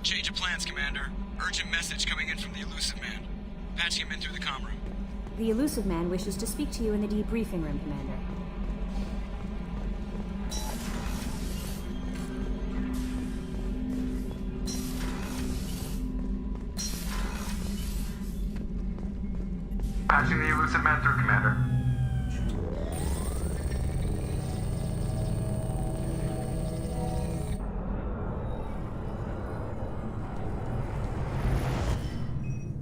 Change of plans, Commander. Urgent message coming in from the Elusive Man. Patching him in through the comm room. The Elusive Man wishes to speak to you in the debriefing room, Commander. Patching the Elusive Man through, Commander.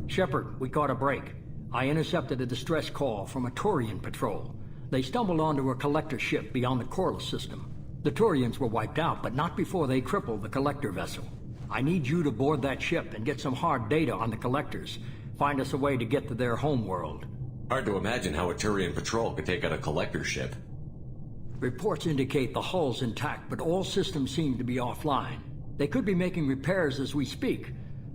Shepard, we caught a break. I intercepted a distress call from a Turian patrol. They stumbled onto a collector ship beyond the Corliss system. The Turians were wiped out, but not before they crippled the collector vessel. I need you to board that ship and get some hard data on the collectors. Find us a way to get to their homeworld. Hard to imagine how a Turian patrol could take out a collector ship. Reports indicate the hull's intact, but all systems seem to be offline. They could be making repairs as we speak.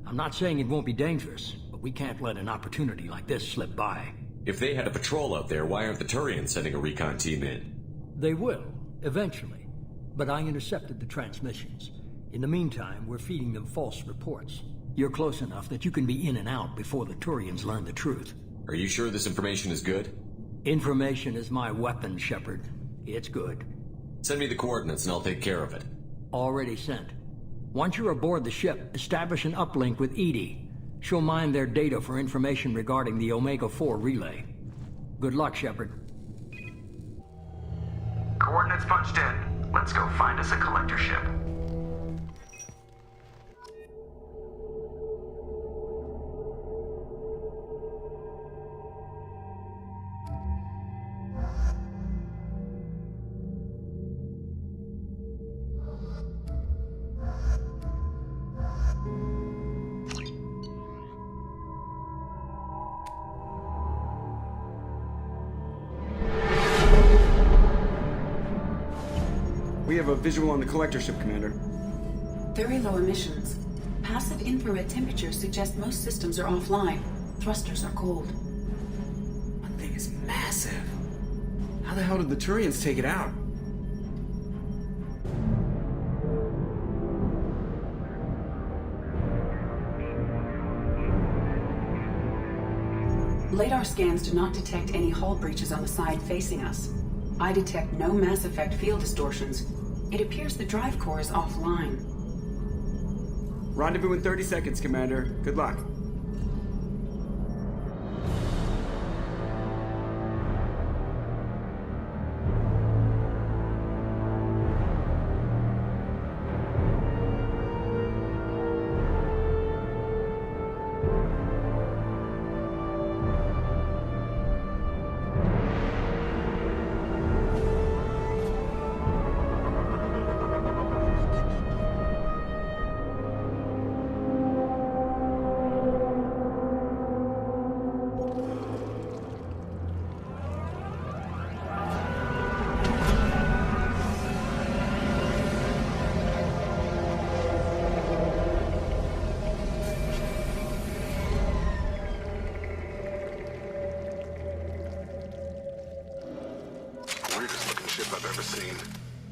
I'm not saying it won't be dangerous, but we can't let an opportunity like this slip by. If they had a patrol out there, why aren't the Turians sending a recon team in? They will, eventually. But I intercepted the transmissions. In the meantime, we're feeding them false reports. You're close enough that you can be in and out before the Turians learn the truth. Are you sure this information is good? Information is my weapon, Shepard. It's good. Send me the coordinates and I'll take care of it. Already sent. Once you're aboard the ship, establish an uplink with EDI. She'll mine their data for information regarding the Omega-4 relay. Good luck, Shepard. Coordinates punched in. Let's go find us a collector ship. We have a visual on the collector ship, Commander. Very low emissions. Passive infrared temperatures suggest most systems are offline. Thrusters are cold. That thing is massive. How the hell did the Turians take it out? Radar scans do not detect any hull breaches on the side facing us. I detect no mass effect field distortions. It appears the drive core is offline. Rendezvous in 30 seconds, Commander. Good luck.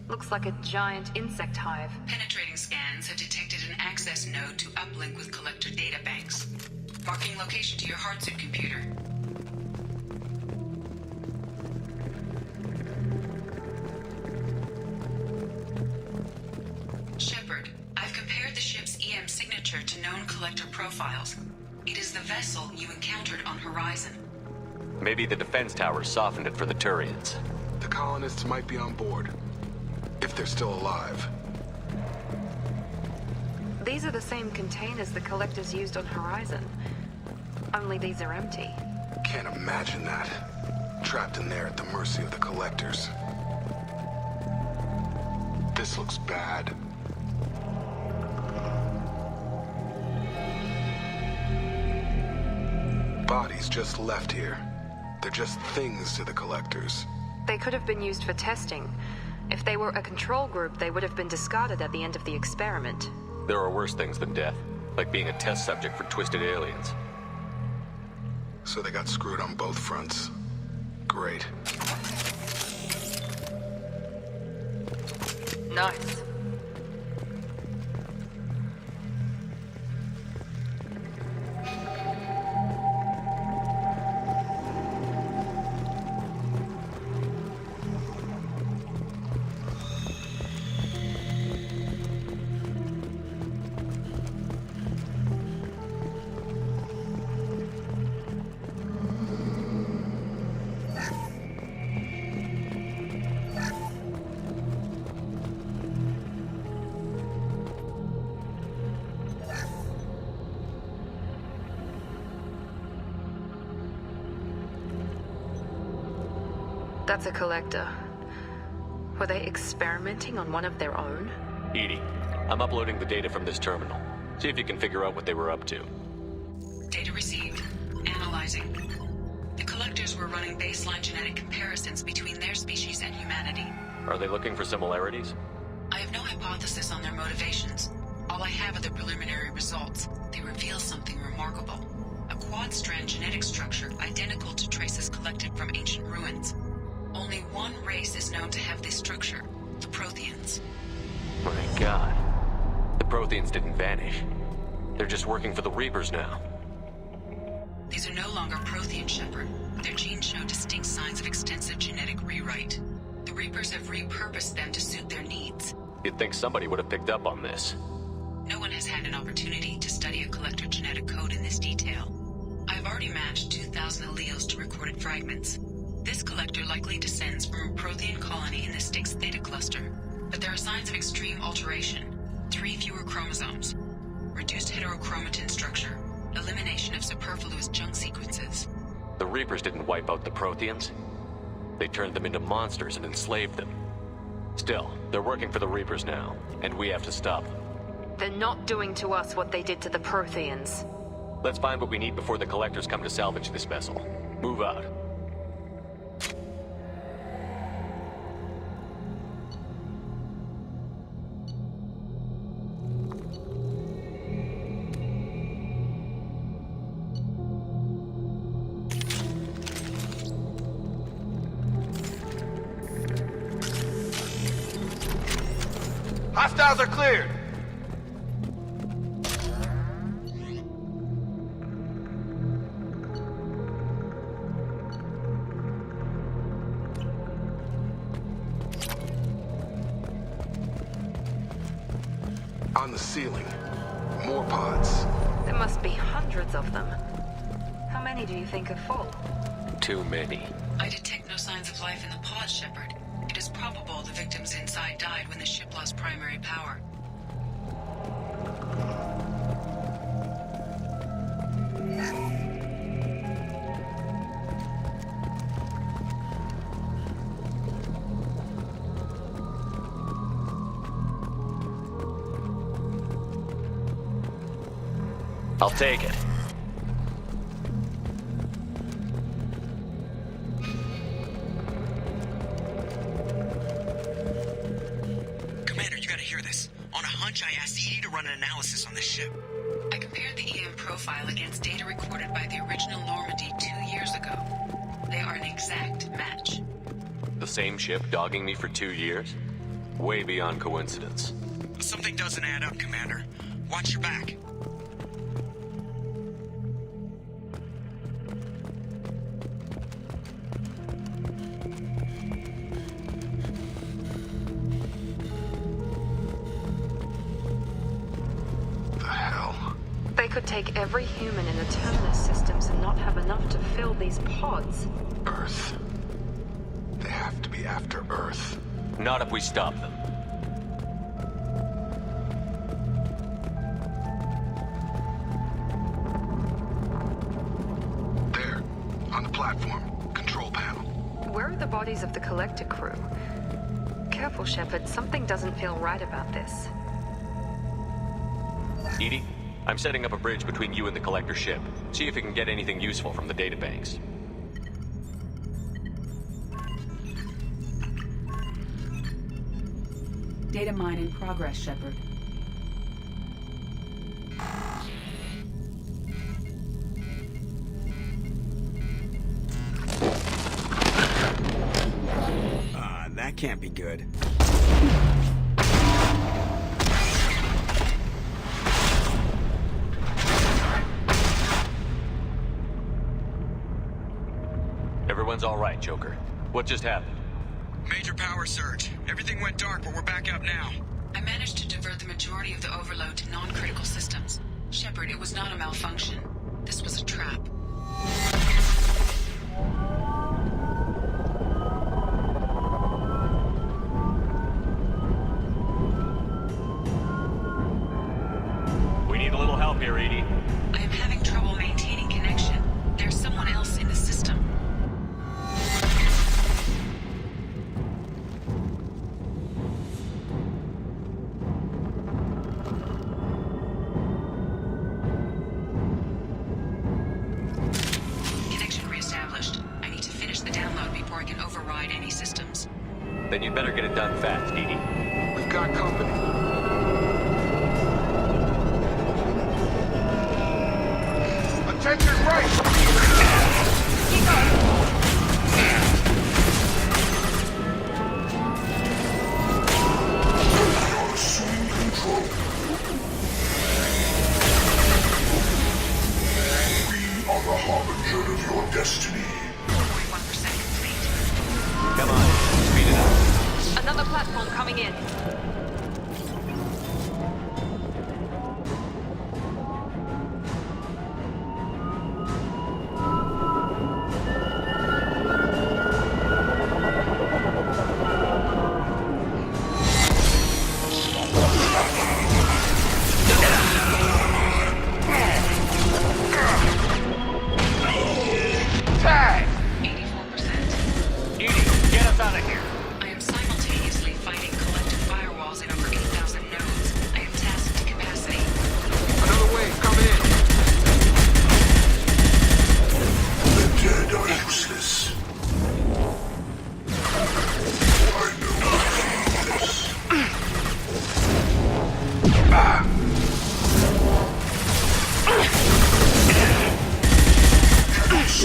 Looks like a giant insect hive. Penetrating scans have detected an access node to uplink with collector databanks. Marking location to your hardsuit computer. Shepard, I've compared the ship's EM signature to known collector profiles. It is the vessel you encountered on Horizon. Maybe the defense towers softened it for the Turians. The colonists might be on board. If they're still alive. These are the same containers the collectors used on Horizon. Only these are empty. Can't imagine that. Trapped in there at the mercy of the collectors. This looks bad. Bodies just left here. They're just things to the collectors. They could have been used for testing. If they were a control group, they would have been discarded at the end of the experiment. There are worse things than death, like being a test subject for twisted aliens. So they got screwed on both fronts. Great. Nice. That's a collector. Were they experimenting on one of their own? EDI, I'm uploading the data from this terminal. See if you can figure out what they were up to. Data received. Analyzing. The collectors were running baseline genetic comparisons between their species and humanity. Are they looking for similarities? I have no hypothesis on their motivations. All I have are the preliminary results. They reveal something remarkable. A quad-strand genetic structure identical to traces collected from ancient ruins. Only one race is known to have this structure, the Protheans. My god. The Protheans didn't vanish. They're just working for the Reapers now. These are no longer Prothean, Shepard. Their genes show distinct signs of extensive genetic rewrite. The Reapers have repurposed them to suit their needs. You'd think somebody would have picked up on this. No one has had an opportunity to study a collector genetic code in this detail. I've already matched 2,000 alleles to recorded fragments. This collector likely descends from a Prothean colony in the Styx Theta cluster. But there are signs of extreme alteration. 3 fewer chromosomes. Reduced heterochromatin structure. Elimination of superfluous junk sequences. The Reapers didn't wipe out the Protheans. They turned them into monsters and enslaved them. Still, they're working for the Reapers now, and we have to stop them. They're not doing to us what they did to the Protheans. Let's find what we need before the Collectors come to salvage this vessel. Move out. Hostiles are cleared. On the ceiling. More pods. There must be hundreds of them. How many do you think are full? Too many. I detect no signs of life in the pod, Shepard. It is probable the victims inside died when the ship lost primary power. I'll take it. Commander, you gotta hear this. On a hunch, I asked EDI to run an analysis on this ship. I compared the EM profile against data recorded by the original Normandy 2 years ago. They are an exact match. The same ship dogging me for 2 years? Way beyond coincidence. Something doesn't add up, Commander. Watch your back. They could take every human in the Terminus systems and not have enough to fill these pods. Earth. They have to be after Earth. Not if we stop them. There. On the platform. Control panel. Where are the bodies of the Collector crew? Careful, Shepard. Something doesn't feel right about this. EDI, I'm setting up a bridge between you and the Collector ship. See if you can get anything useful from the databanks. Data mine in progress, Shepard. That can't be good. Everyone's all right, Joker. What just happened? Major power surge. Everything went dark, but we're back up now. I managed to divert the majority of the overload to non-critical systems. Shepard, it was not a malfunction. This was a trap. We need a little help here, EDI. I am having trouble maintaining connection. There's someone else in the system. Then you'd better get it done fast, Edie. We've got company. Attention right! Keep going. Assuming control. We are the harbinger of your destiny. 41% complete. Come on, speed it up. Another platform coming in. Tag! 84%. Edie, get us out of here. I am simultaneously fighting collective firewalls in over 8,000 nodes. I am tasked to capacity. Another wave coming in. The dead are useless. I know this.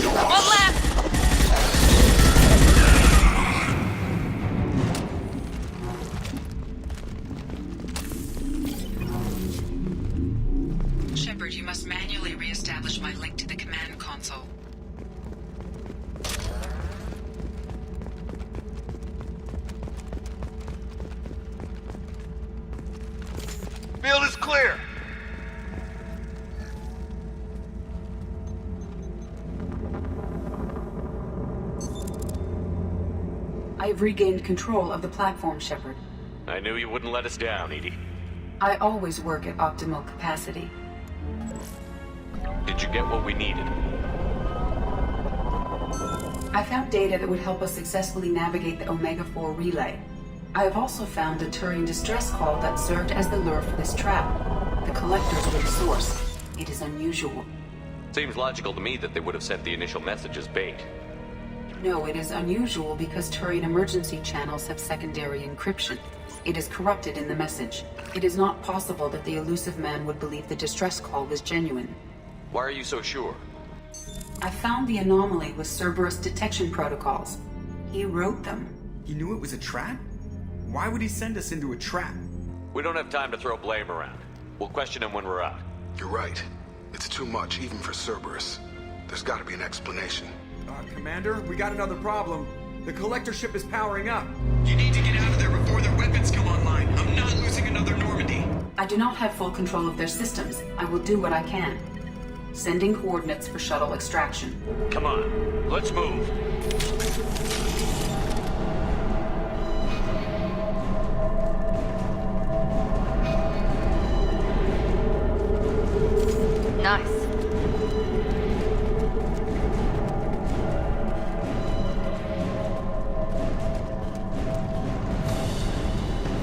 One left! Shepard, you must manually re-establish my link to the command console. Field is clear. I have regained control of the platform, Shepard. I knew you wouldn't let us down, Edie. I always work at optimal capacity. Did you get what we needed? I found data that would help us successfully navigate the Omega-4 relay. I have also found a Turian distress call that served as the lure for this trap. The collectors were the source. It is unusual. Seems logical to me that they would have sent the initial message as bait. No, it is unusual because Turian emergency channels have secondary encryption. It is corrupted in the message. It is not possible that the elusive man would believe the distress call was genuine. Why are you so sure? I found the anomaly with Cerberus detection protocols. He wrote them. He knew it was a trap? Why would he send us into a trap? We don't have time to throw blame around. We'll question him when we're out. You're right. It's too much, even for Cerberus. There's got to be an explanation. Commander, we got another problem. The collector ship is powering up. You need to get out of there before their weapons come online. I'm not losing another Normandy. I do not have full control of their systems. I will do what I can. Sending coordinates for shuttle extraction. Come on, let's move. Nice.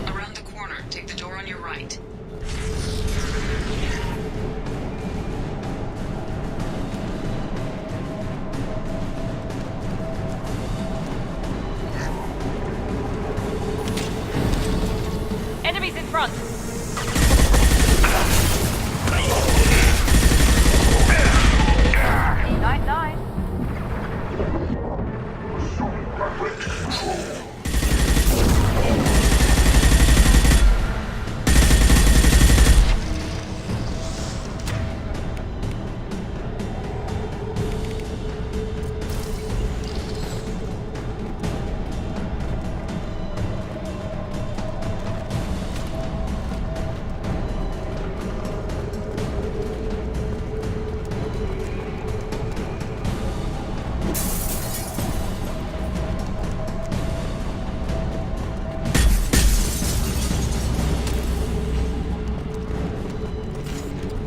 Around the corner, take the door on your right. Enemies in front. E99. Direct control.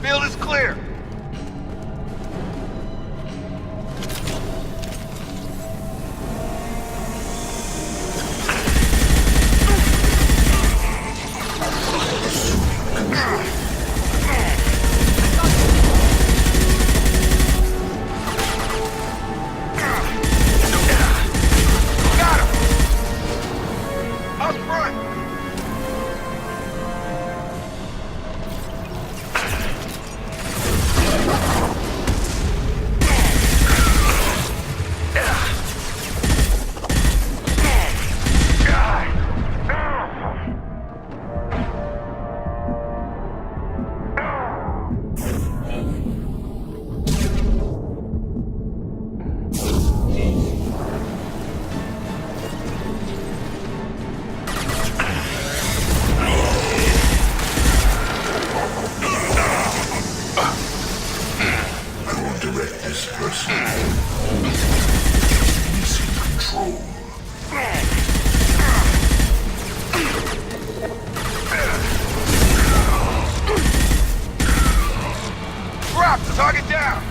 Field is clear. Got him. Target down!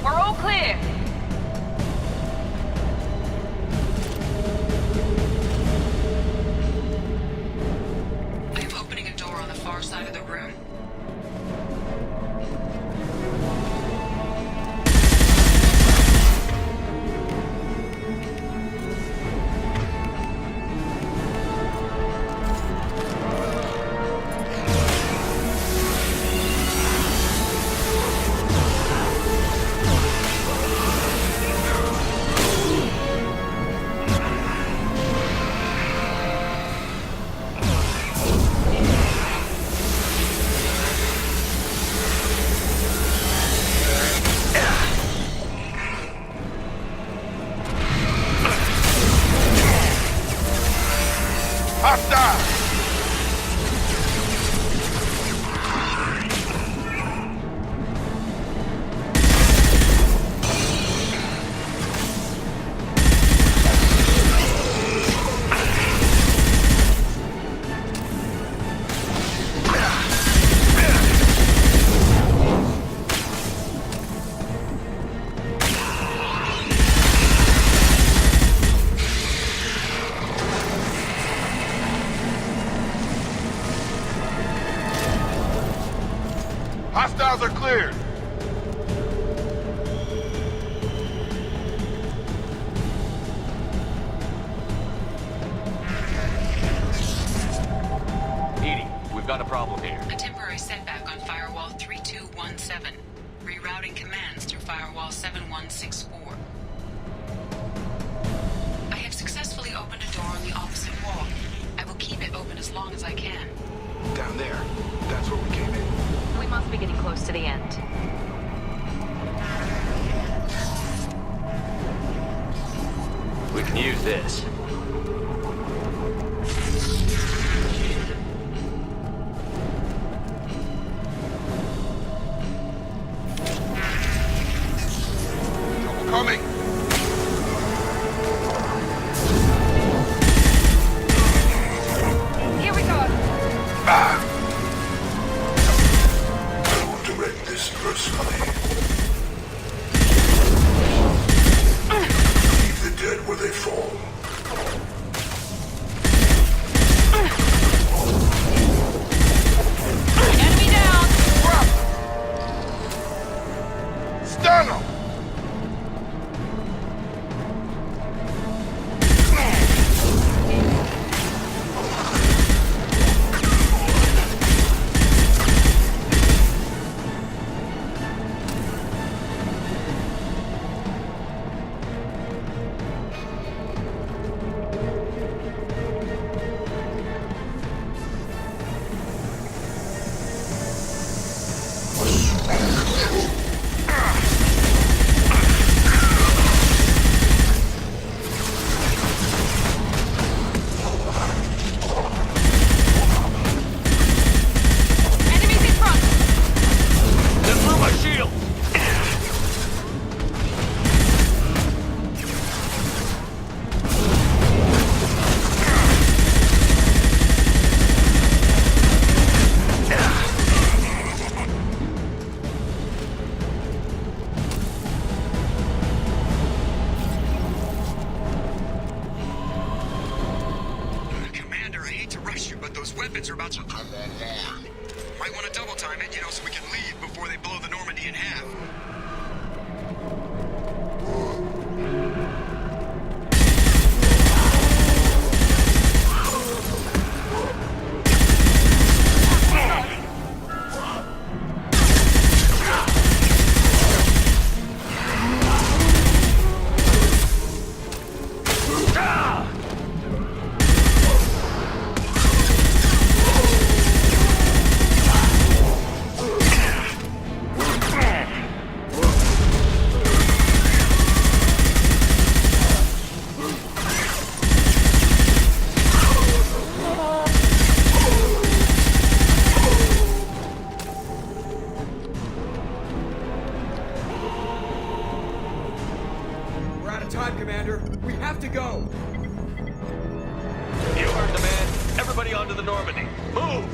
We're all clear. I am opening a door on the far side of the room. Hostile! Hostiles are cleared! Edie, we've got a problem here. A temporary setback on Firewall 3217. Rerouting commands through Firewall 7164. I have successfully opened a door on the opposite wall. I will keep it open as long as I can. Down there. That's where we came in. We must be getting close to the end. We can use this. Trouble coming! Here we go. Ah! I will direct this personally. Leave the dead where they fall. Enemy down. Stun them! Enemies in front. They blew my shield! Commander, I hate to rush you, but those weapons are about to come online. Might want to double time it, so we can leave before they blow the Normandy in half. go! You heard the man. Everybody onto the Normandy. Move!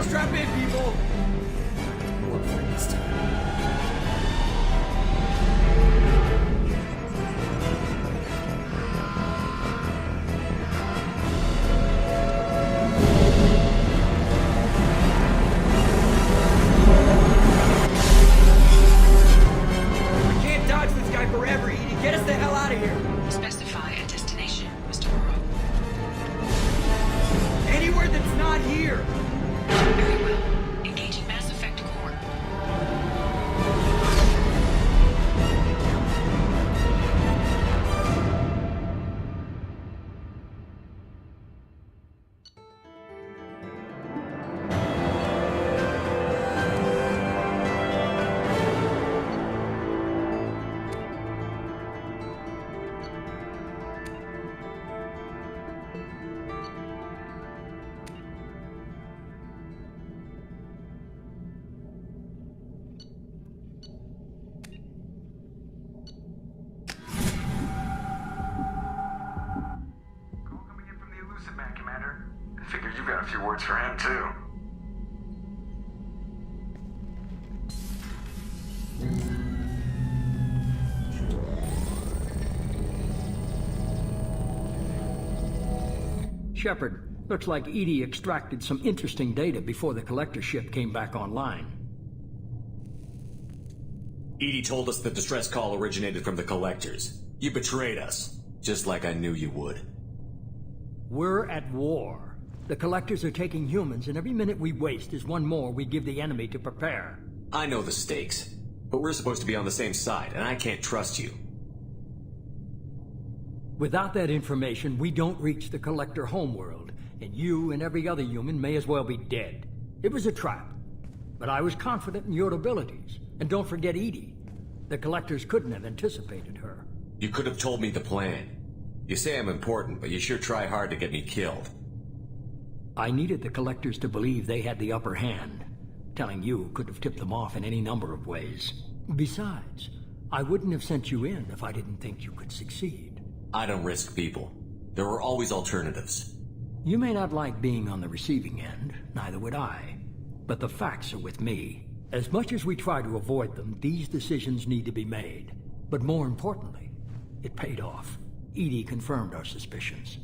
Strap in, people! Look for it this time. We can't dodge this guy forever, Edie. Get us the hell out of here! Specify a destination, Mr. Moreau. Anywhere that's not here! Very well. Engaging Mass Effect Core. Call coming in from the Elusive Man, Commander. I figure you've got a few words for him, too. Shepard, looks like Edie extracted some interesting data before the collector ship came back online. Edie told us the distress call originated from the collectors. You betrayed us, just like I knew you would. We're at war. The collectors are taking humans, and every minute we waste is one more we give the enemy to prepare. I know the stakes, but we're supposed to be on the same side, and I can't trust you. Without that information, we don't reach the collector homeworld, and you and every other human may as well be dead. It was a trap, but I was confident in your abilities. And don't forget Edie. The collectors couldn't have anticipated her. You could have told me the plan. You say I'm important, but you sure try hard to get me killed. I needed the collectors to believe they had the upper hand. Telling you could have tipped them off in any number of ways. Besides, I wouldn't have sent you in if I didn't think you could succeed. I don't risk people. There are always alternatives. You may not like being on the receiving end, neither would I. But the facts are with me. As much as we try to avoid them, these decisions need to be made. But more importantly, it paid off. Edie confirmed our suspicions.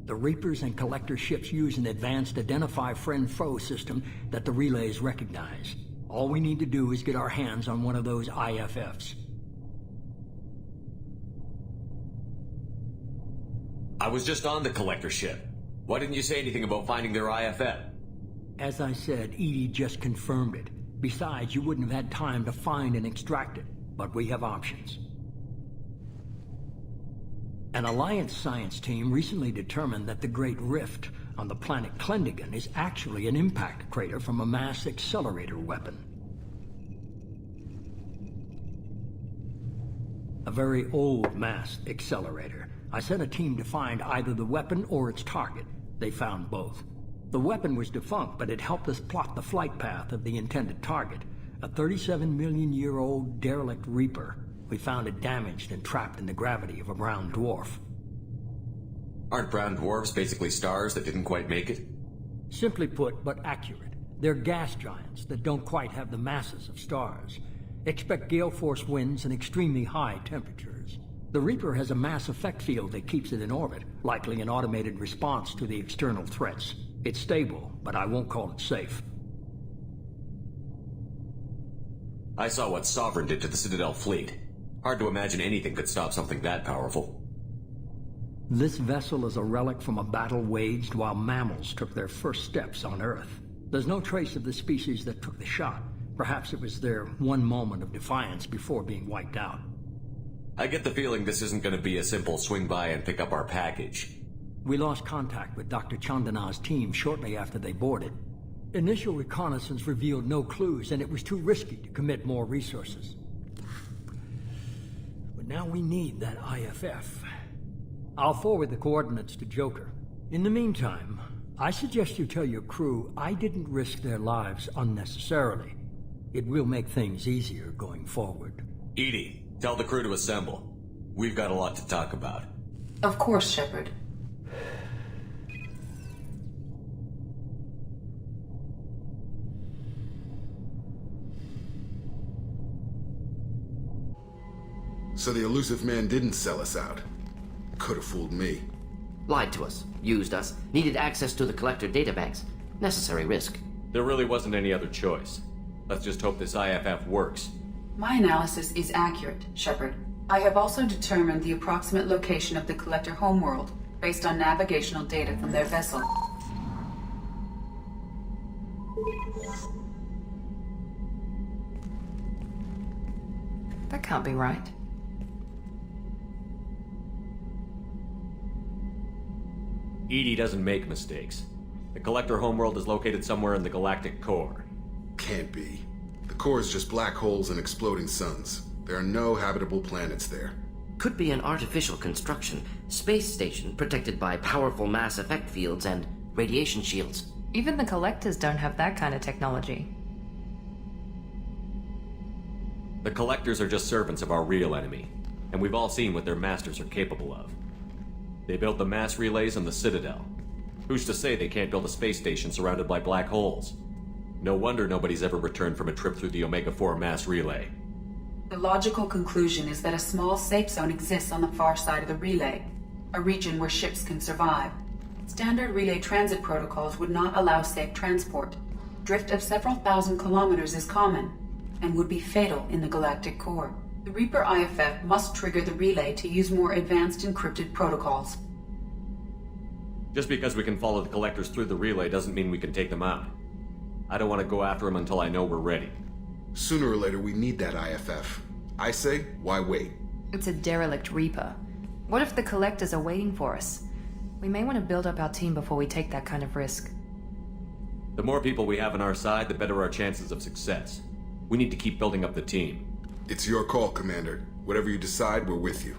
The Reapers and Collector ships use an advanced identify friend-foe system that the relays recognize. All we need to do is get our hands on one of those IFFs. I was just on the Collector ship. Why didn't you say anything about finding their IFF? As I said, Edie just confirmed it. Besides, you wouldn't have had time to find and extract it. But we have options. An Alliance science team recently determined that the Great Rift on the planet Klendigan is actually an impact crater from a mass accelerator weapon. A very old mass accelerator. I sent a team to find either the weapon or its target. They found both. The weapon was defunct, but it helped us plot the flight path of the intended target, a 37-million-year-old derelict Reaper. We found it damaged and trapped in the gravity of a brown dwarf. Aren't brown dwarfs basically stars that didn't quite make it? Simply put, but accurate. They're gas giants that don't quite have the masses of stars. Expect gale force winds and extremely high temperatures. The Reaper has a mass effect field that keeps it in orbit, likely an automated response to the external threats. It's stable, but I won't call it safe. I saw what Sovereign did to the Citadel fleet. Hard to imagine anything could stop something that powerful. This vessel is a relic from a battle waged while mammals took their first steps on Earth. There's no trace of the species that took the shot. Perhaps it was their one moment of defiance before being wiped out. I get the feeling this isn't going to be a simple swing by and pick up our package. We lost contact with Dr. Chandana's team shortly after they boarded. Initial reconnaissance revealed no clues, and it was too risky to commit more resources. But now we need that IFF. I'll forward the coordinates to Joker. In the meantime, I suggest you tell your crew I didn't risk their lives unnecessarily. It will make things easier going forward. Edie, tell the crew to assemble. We've got a lot to talk about. Of course, Shepard. So the elusive man didn't sell us out. Could have fooled me. Lied to us, used us, needed access to the Collector databanks. Necessary risk. There really wasn't any other choice. Let's just hope this IFF works. My analysis is accurate, Shepard. I have also determined the approximate location of the Collector homeworld based on navigational data from their vessel. That can't be right. Edie doesn't make mistakes. The Collector homeworld is located somewhere in the galactic core. Can't be. The core is just black holes and exploding suns. There are no habitable planets there. Could be an artificial construction, space station protected by powerful mass effect fields and radiation shields. Even the Collectors don't have that kind of technology. The Collectors are just servants of our real enemy, and we've all seen what their masters are capable of. They built the mass relays on the Citadel. Who's to say they can't build a space station surrounded by black holes? No wonder nobody's ever returned from a trip through the Omega-4 mass relay. The logical conclusion is that a small safe zone exists on the far side of the relay, a region where ships can survive. Standard relay transit protocols would not allow safe transport. Drift of several thousand kilometers is common, and would be fatal in the galactic core. The Reaper IFF must trigger the relay to use more advanced encrypted protocols. Just because we can follow the Collectors through the relay doesn't mean we can take them out. I don't want to go after them until I know we're ready. Sooner or later, we need that IFF. I say, why wait? It's a derelict Reaper. What if the Collectors are waiting for us? We may want to build up our team before we take that kind of risk. The more people we have on our side, the better our chances of success. We need to keep building up the team. It's your call, Commander. Whatever you decide, we're with you.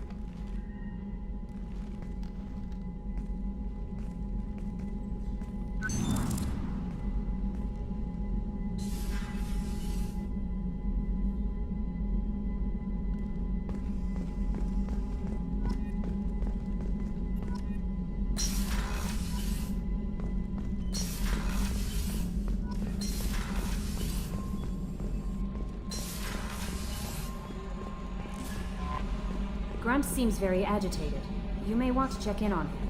Grunt seems very agitated. You may want to check in on him.